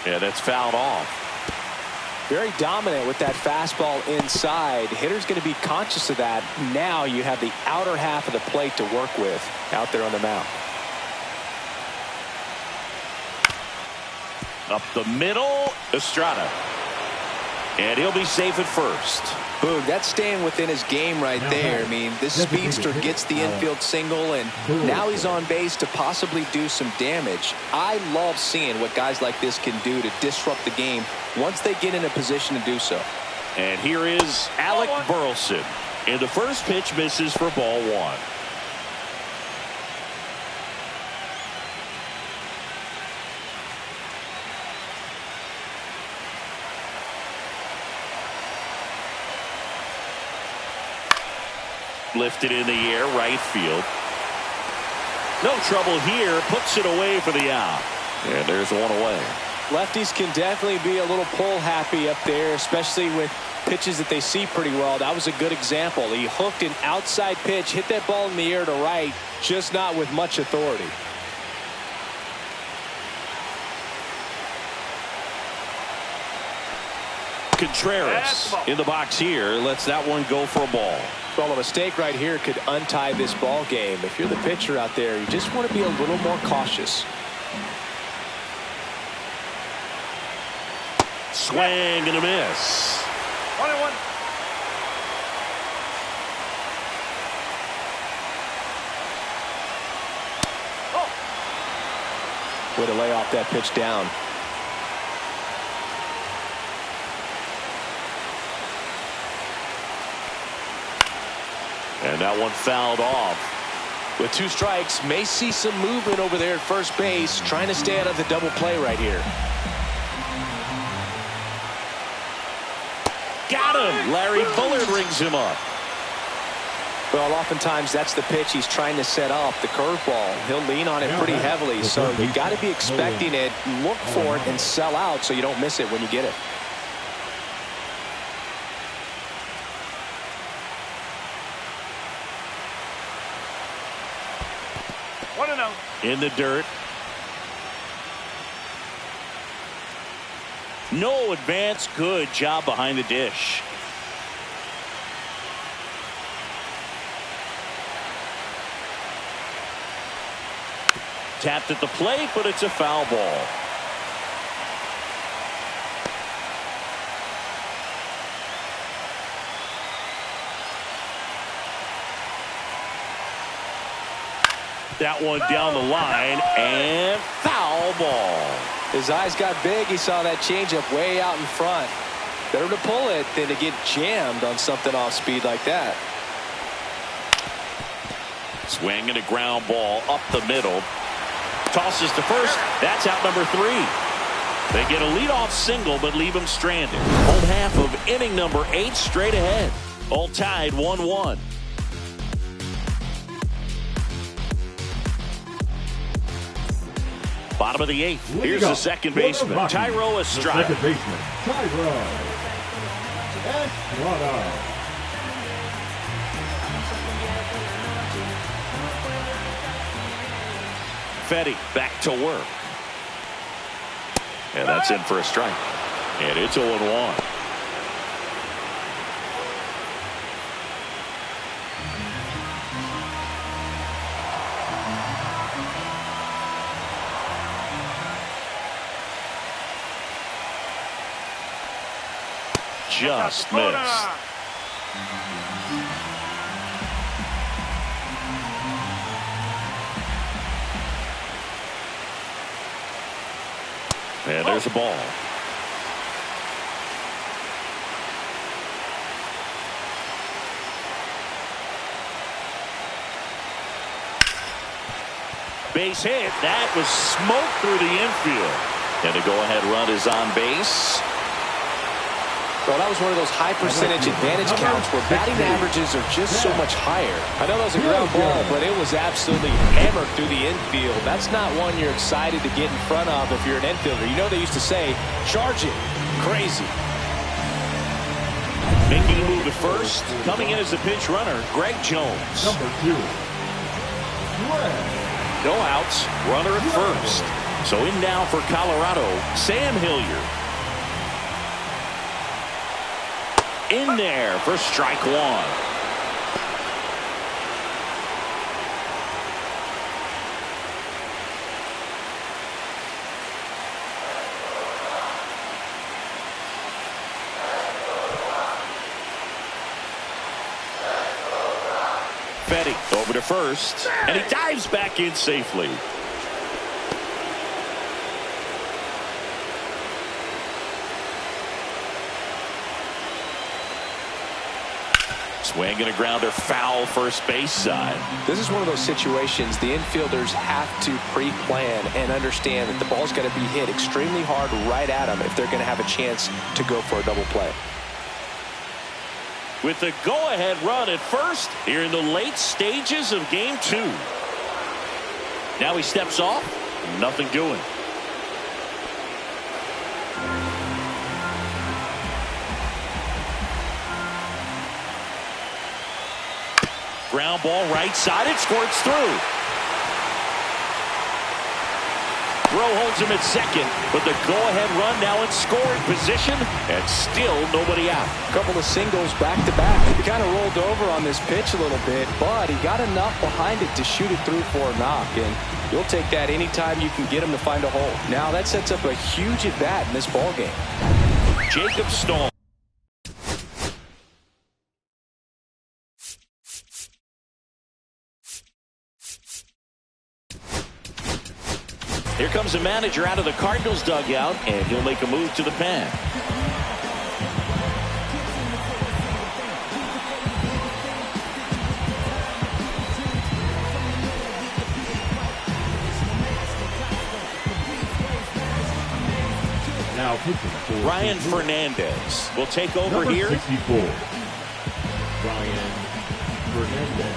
Speaker 1: Yeah, that's fouled off.
Speaker 3: Very dominant with that fastball inside. Hitter's going to be conscious of that. Now you have the outer half of the plate to work with out there on the mound.
Speaker 1: Up the middle, Estrada. And he'll be safe at first.
Speaker 3: Boog, that's staying within his game right there. I mean, this speedster gets the infield single, and now he's on base to possibly do some damage. I love seeing what guys like this can do to disrupt the game once they get in a position to do so.
Speaker 1: And here is Alec Burleson. And the first pitch misses for ball 1. Lifted in the air, right field. No trouble here. Puts it away for the out. And there's one away.
Speaker 3: Lefties can definitely be a little pull happy up there, especially with pitches that they see pretty well. That was a good example. He hooked an outside pitch, hit that ball in the air to right, just not with much authority.
Speaker 1: Contreras in the box here. Lets that one go for a ball.
Speaker 3: Well, a mistake right here could untie this ball game. If you're the pitcher out there, you just want to be a little more cautious.
Speaker 1: Swing and a miss.
Speaker 6: 1-1.
Speaker 3: Way to lay off that pitch down.
Speaker 1: And that one fouled off.
Speaker 3: With 2 strikes, may see some movement over there at first base, trying to stay out of the double play right here.
Speaker 1: Got him. Larry Bullard rings him up.
Speaker 3: Well, oftentimes that's the pitch he's trying to set up, the curveball. He'll lean on it pretty heavily, so you got to be expecting it, look for it, and sell out so you don't miss it when you get it.
Speaker 1: In the dirt. No advance. Good job behind the dish. Tapped at the plate, but it's a foul ball. That one down the line, and foul ball.
Speaker 3: His eyes got big. He saw that changeup way out in front. Better to pull it than to get jammed on something off speed like that.
Speaker 1: Swing and a ground ball up the middle. Tosses to first. That's out number 3. They get a leadoff single but leave him stranded. Home half of inning number 8 straight ahead. All tied 1-1. Bottom of the 8th. Here's the second baseman, Thairo Estrada.
Speaker 5: Second baseman, Thairo Estrada.
Speaker 1: Fedde back to work. And that's in for a strike. And it's 0-1. Just missed. And there's a ball. Base hit. That was smoke through the infield. And the go-ahead run is on base.
Speaker 3: Well, that was one of those high percentage advantage counts where batting averages are just so much higher. I know that was a ground ball, but it was absolutely hammered through the infield. That's not one you're excited to get in front of if you're an infielder. You know they used to say, charge it. Crazy.
Speaker 1: Making a move at first. Coming in as a pinch runner, Greg Jones.
Speaker 5: Number 2.
Speaker 1: No outs. Runner at first. So in now for Colorado, Sam Hilliard. In there for strike 1. Fedde over to first, and he dives back in safely. Swing and a grounder foul first base side.
Speaker 3: This is one of those situations the infielders have to pre-plan and understand that the ball's got to be hit extremely hard right at them if they're going to have a chance to go for a double play.
Speaker 1: With the go-ahead run at first here in the late stages of game 2. Now he steps off. Nothing doing. Ground ball right side. It squirts through. Rowe holds him at second, but the go-ahead run now in scoring position, and still nobody out.
Speaker 3: A couple of singles back-to-back. He kind of rolled over on this pitch a little bit, but he got enough behind it to shoot it through for a knock, and you'll take that anytime you can get him to find a hole. Now that sets up a huge at-bat in this ballgame.
Speaker 1: Jacob Stahl. Here comes the manager out of the Cardinals dugout, and he'll make a move to the pen.
Speaker 5: Now pitching,
Speaker 1: Ryan Fernandez will take over
Speaker 5: number
Speaker 1: here.
Speaker 5: 64. Ryan Fernandez.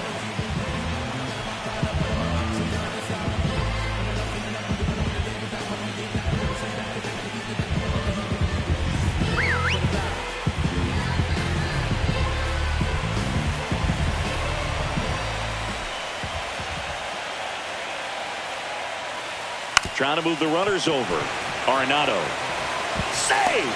Speaker 1: Trying to move the runners over. Arenado. Save!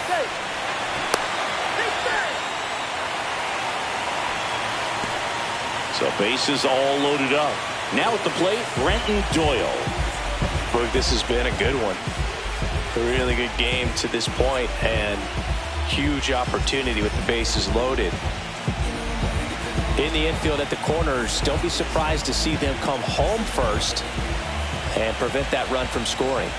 Speaker 1: So bases all loaded up. Now at the plate, Brenton Doyle.
Speaker 3: Brooke, this has been a good one. A really good game to this point, and huge opportunity with the bases loaded. In the infield at the corners, don't be surprised to see them come home first and prevent that run from scoring.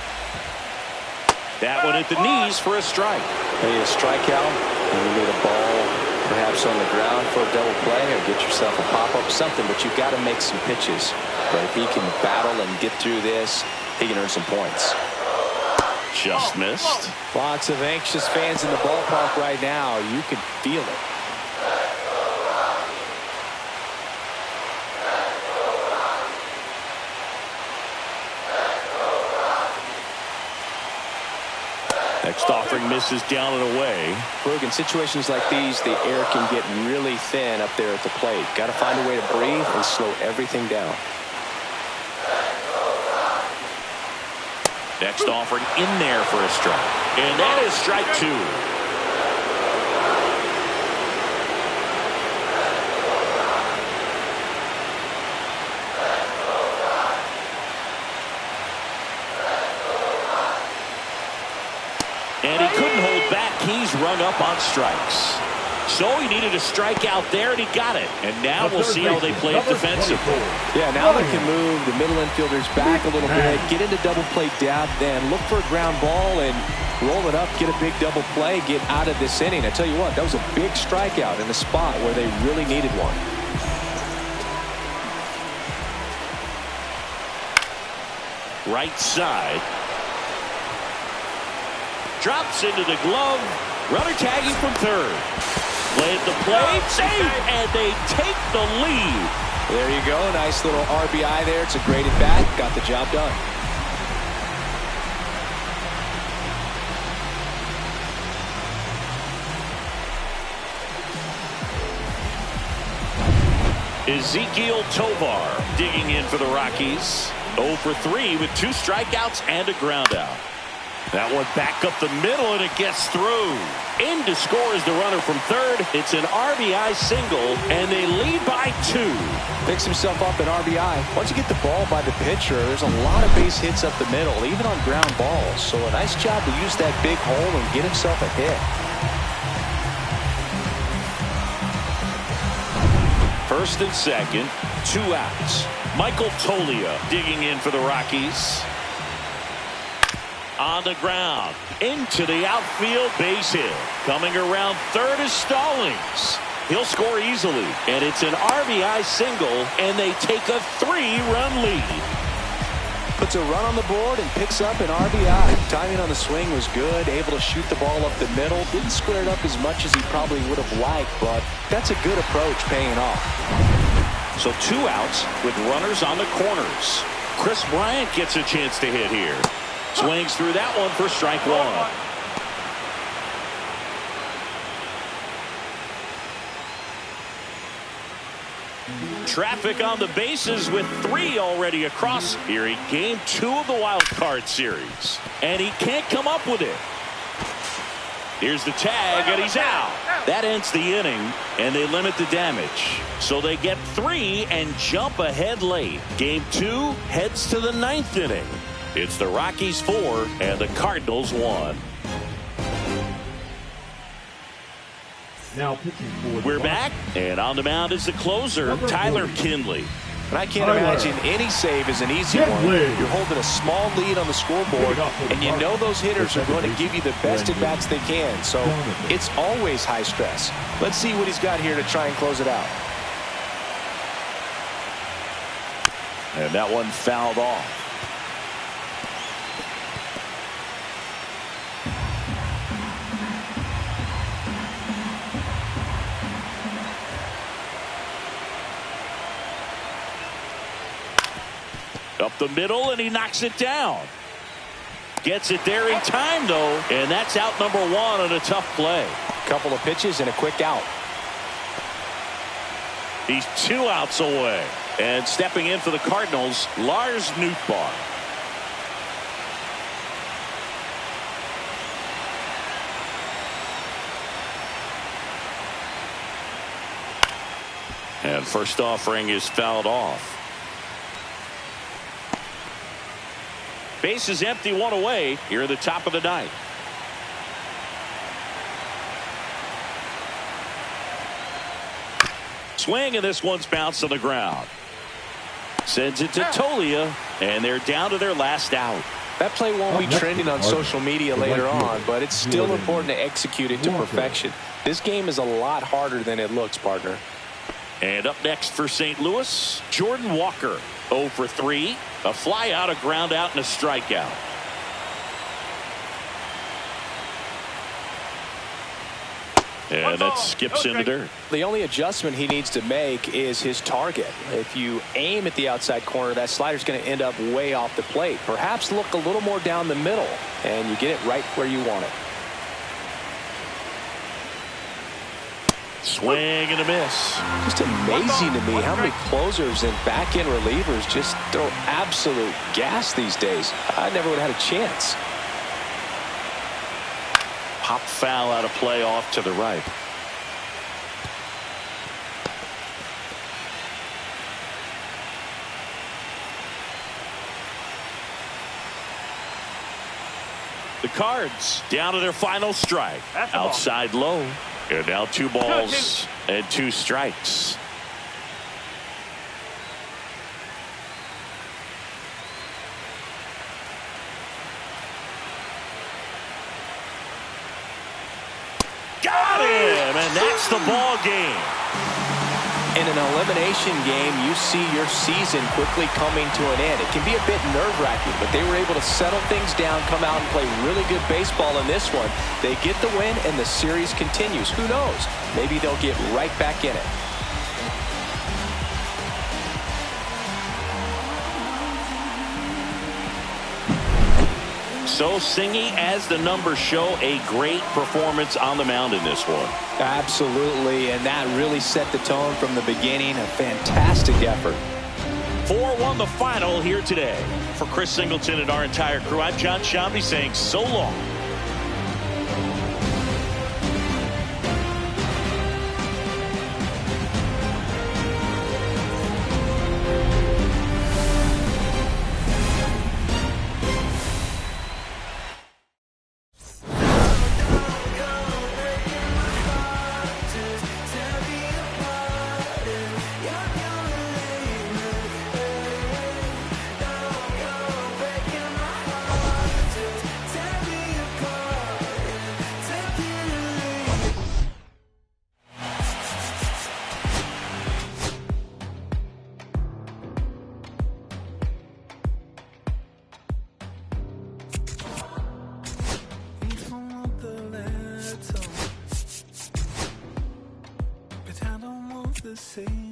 Speaker 1: That one at the knees for a strike.
Speaker 3: They need a strikeout, and we need a ball perhaps on the ground for a double play or get yourself a pop-up, something, but you've got to make some pitches. But if he can battle and get through this, he can earn some points.
Speaker 1: Just missed.
Speaker 3: Lots of anxious fans in the ballpark right now. You can feel it.
Speaker 1: Next offering misses down and away.
Speaker 3: Look, in situations like these, the air can get really thin up there at the plate. Got to find a way to breathe and slow everything down.
Speaker 1: Next offering in there for a strike. And that is strike 2. And he couldn't hold back. He's rung up on strikes. So he needed a strikeout there, and he got it. And now we'll see how they play it defensively.
Speaker 3: Yeah, now they can move the middle infielders back a little bit, get into double play depth, then look for a ground ball and roll it up, get a big double play, get out of this inning. I tell you what, that was a big strikeout in the spot where they really needed one.
Speaker 1: Right side. Drops into the glove. Runner tagging from third. Play at the plate. Save. And they take the lead.
Speaker 3: There you go. Nice little RBI there. It's a great at bat. Got the job done.
Speaker 1: Ezequiel Tovar digging in for the Rockies. 0 for 3 with 2 strikeouts and a ground out. That one back up the middle, and it gets through. In to score is the runner from third. It's an RBI single, and they lead by 2.
Speaker 3: Picks himself up an RBI. Once you get the ball by the pitcher, there's a lot of base hits up the middle, even on ground balls. So a nice job to use that big hole and get himself a hit.
Speaker 1: First and second, 2 outs. Michael Toglia digging in for the Rockies. On the ground, into the outfield, base hit. Coming around third is Stallings. He'll score easily, and it's an RBI single, and they take a 3-run lead.
Speaker 3: Puts a run on the board and picks up an RBI. Timing on the swing was good, able to shoot the ball up the middle. Didn't square it up as much as he probably would have liked, but that's a good approach paying off.
Speaker 1: So 2 outs with runners on the corners. Chris Bryant gets a chance to hit here. Swings through that one for strike 1. Traffic on the bases with 3 already across here in game 2 of the wild card series. And he can't come up with it. Here's the tag, and he's out. That ends the inning, and they limit the damage. So they get 3 and jump ahead late. Game 2 heads to the 9th inning. It's the Rockies 4 and the Cardinals 1.
Speaker 5: Now pitching for
Speaker 1: We're back, and on the mound is the closer, Tyler Kinley.
Speaker 3: And I can't imagine any save is an easy one. You're holding a small lead on the scoreboard, and you know those hitters are going to give you the best at-bats they can. So it's always high stress. Let's see what he's got here to try and close it out.
Speaker 1: And that one fouled off. Up the middle, and he knocks it down. Gets it there in time, though, and that's out number 1 on a tough play.
Speaker 3: Couple of pitches and a quick out.
Speaker 1: He's 2 outs away. And stepping in for the Cardinals, Lars Nootbaar. And first offering is fouled off. Base is empty, 1 away here at the top of the 9th. Swing, and this one's bounced on the ground. Sends it to Toglia, and they're down to their last out.
Speaker 3: That play won't be trending on social media later on, but it's still important to execute it to perfection. This game is a lot harder than it looks, partner.
Speaker 1: And up next for St. Louis, Jordan Walker, 0 for 3. A fly out, a ground out, and a strikeout. And that skips into dirt.
Speaker 3: The only adjustment he needs to make is his target. If you aim at the outside corner, that slider's going to end up way off the plate. Perhaps look a little more down the middle, and you get it right where you want it.
Speaker 1: Swing and a miss.
Speaker 3: Just amazing to me how many closers and back-end relievers just throw absolute gas these days. I never would have had a chance.
Speaker 1: Pop foul out of play off to the right. The Cards down to their final strike. Outside low. And now 2 balls and 2 strikes. Got him, and that's the ball game.
Speaker 3: In an elimination game, you see your season quickly coming to an end. It can be a bit nerve-wracking, but they were able to settle things down, come out and play really good baseball in this one. They get the win, and the series continues. Who knows? Maybe they'll get right back in it.
Speaker 1: So, Singy, as the numbers show, a great performance on the mound in this one.
Speaker 3: Absolutely, and that really set the tone from the beginning. A fantastic effort.
Speaker 1: 4-1 the final here today. For Chris Singleton and our entire crew, I'm John Sciambi saying so long.
Speaker 7: the same.